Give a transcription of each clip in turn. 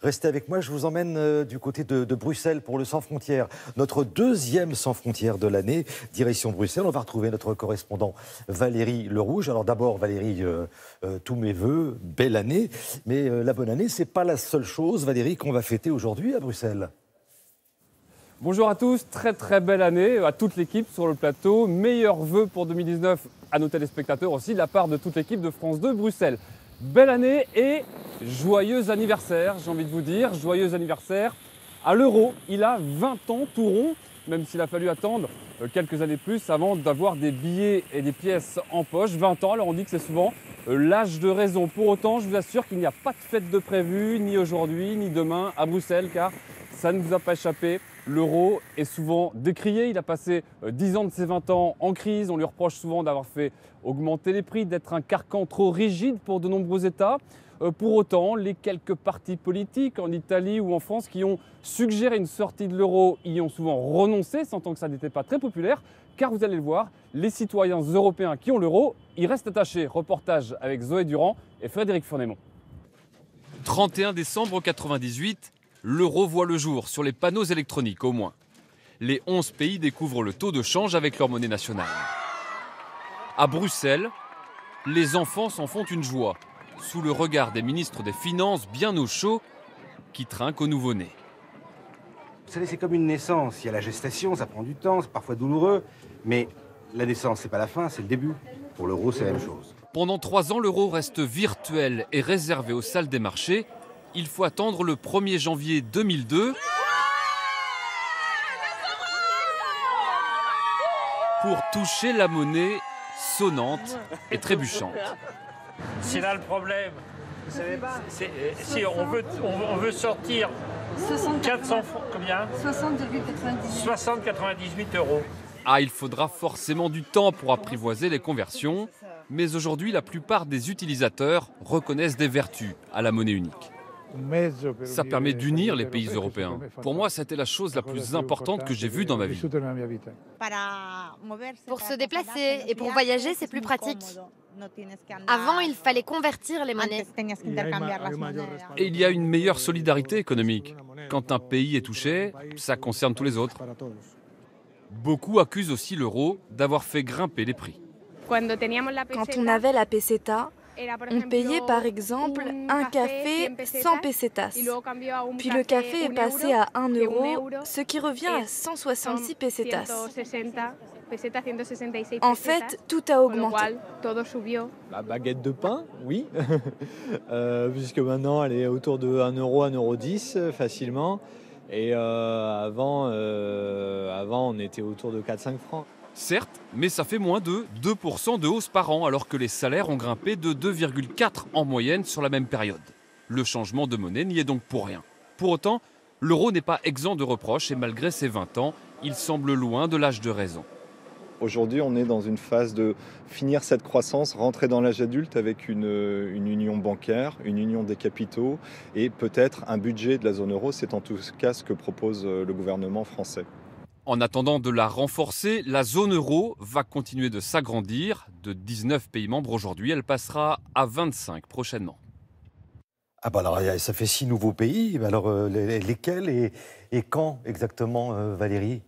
Restez avec moi, je vous emmène du côté de Bruxelles pour le Sans Frontières. Notre deuxième Sans Frontières de l'année, direction Bruxelles. On va retrouver notre correspondant Valérie Lerouge. Alors d'abord, Valérie, tous mes voeux, belle année. Mais la bonne année, ce n'est pas la seule chose, Valérie, qu'on va fêter aujourd'hui à Bruxelles. Bonjour à tous, très belle année à toute l'équipe sur le plateau. Meilleurs vœux pour 2019 à nos téléspectateurs aussi, de la part de toute l'équipe de France 2 Bruxelles. Belle année et joyeux anniversaire, j'ai envie de vous dire, joyeux anniversaire à l'euro. Il a 20 ans tout rond, même s'il a fallu attendre quelques années plus avant d'avoir des billets et des pièces en poche. 20 ans, alors on dit que c'est souvent l'âge de raison. Pour autant, je vous assure qu'il n'y a pas de fête de prévu, ni aujourd'hui, ni demain à Bruxelles, car ça ne vous a pas échappé. L'euro est souvent décrié, il a passé 10 ans de ses 20 ans en crise, on lui reproche souvent d'avoir fait augmenter les prix, d'être un carcan trop rigide pour de nombreux États. Pour autant, les quelques partis politiques en Italie ou en France qui ont suggéré une sortie de l'euro y ont souvent renoncé, sentant que ça n'était pas très populaire, car vous allez le voir, les citoyens européens qui ont l'euro y restent attachés. Reportage avec Zoé Durand et Frédéric Fournémont. 31 décembre 1998, l'euro voit le jour sur les panneaux électroniques au moins. Les 11 pays découvrent le taux de change avec leur monnaie nationale. À Bruxelles, les enfants s'en font une joie, sous le regard des ministres des Finances bien au chaud, qui trinquent au nouveau-né. Vous savez, c'est comme une naissance. Il y a la gestation, ça prend du temps, c'est parfois douloureux. Mais la naissance, c'est pas la fin, c'est le début. Pour l'euro, c'est la même chose. Pendant 3 ans, l'euro reste virtuel et réservé aux salles des marchés. Il faut attendre le 1er janvier 2002 pour toucher la monnaie sonnante et trébuchante. C'est là le problème. Vous savez pas. Si on veut sortir 400 francs, combien 60,98 euros. Ah, il faudra forcément du temps pour apprivoiser les conversions. Mais aujourd'hui, la plupart des utilisateurs reconnaissent des vertus à la monnaie unique. Ça permet d'unir les pays européens. Pour moi, c'était la chose la plus importante que j'ai vue dans ma vie. Pour se déplacer et pour voyager, c'est plus pratique. Avant, il fallait convertir les monnaies. Et il y a une meilleure solidarité économique. Quand un pays est touché, ça concerne tous les autres. Beaucoup accusent aussi l'euro d'avoir fait grimper les prix. Quand on avait la peseta, on payait par exemple un café 100 pesetas. Puis le café est passé à 1 euro, ce qui revient à 166 pesetas. En fait, tout a augmenté. La baguette de pain, oui, puisque maintenant elle est autour de 1 euro, 1,10 euro facilement. Et avant, on était autour de 4-5 francs. Certes, mais ça fait moins de 2% de hausse par an, alors que les salaires ont grimpé de 2,4 en moyenne sur la même période. Le changement de monnaie n'y est donc pour rien. Pour autant, l'euro n'est pas exempt de reproches et malgré ses 20 ans, il semble loin de l'âge de raison. Aujourd'hui, on est dans une phase de finir cette croissance, rentrer dans l'âge adulte avec une union bancaire, une union des capitaux et peut-être un budget de la zone euro. C'est en tout cas ce que propose le gouvernement français. En attendant de la renforcer, la zone euro va continuer de s'agrandir. De 19 pays membres aujourd'hui, elle passera à 25 prochainement. Ah bah alors, ça fait 6 nouveaux pays. Alors, lesquels et quand exactement, Valérie ?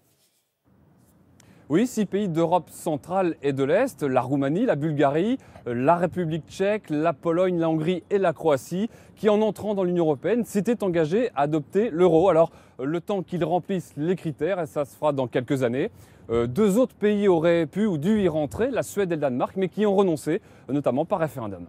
Oui, 6 pays d'Europe centrale et de l'Est, la Roumanie, la Bulgarie, la République tchèque, la Pologne, la Hongrie et la Croatie, qui en entrant dans l'Union européenne s'étaient engagés à adopter l'euro. Alors, le temps qu'ils remplissent les critères, et ça se fera dans quelques années, 2 autres pays auraient pu ou dû y rentrer, la Suède et le Danemark, mais qui ont renoncé, notamment par référendum.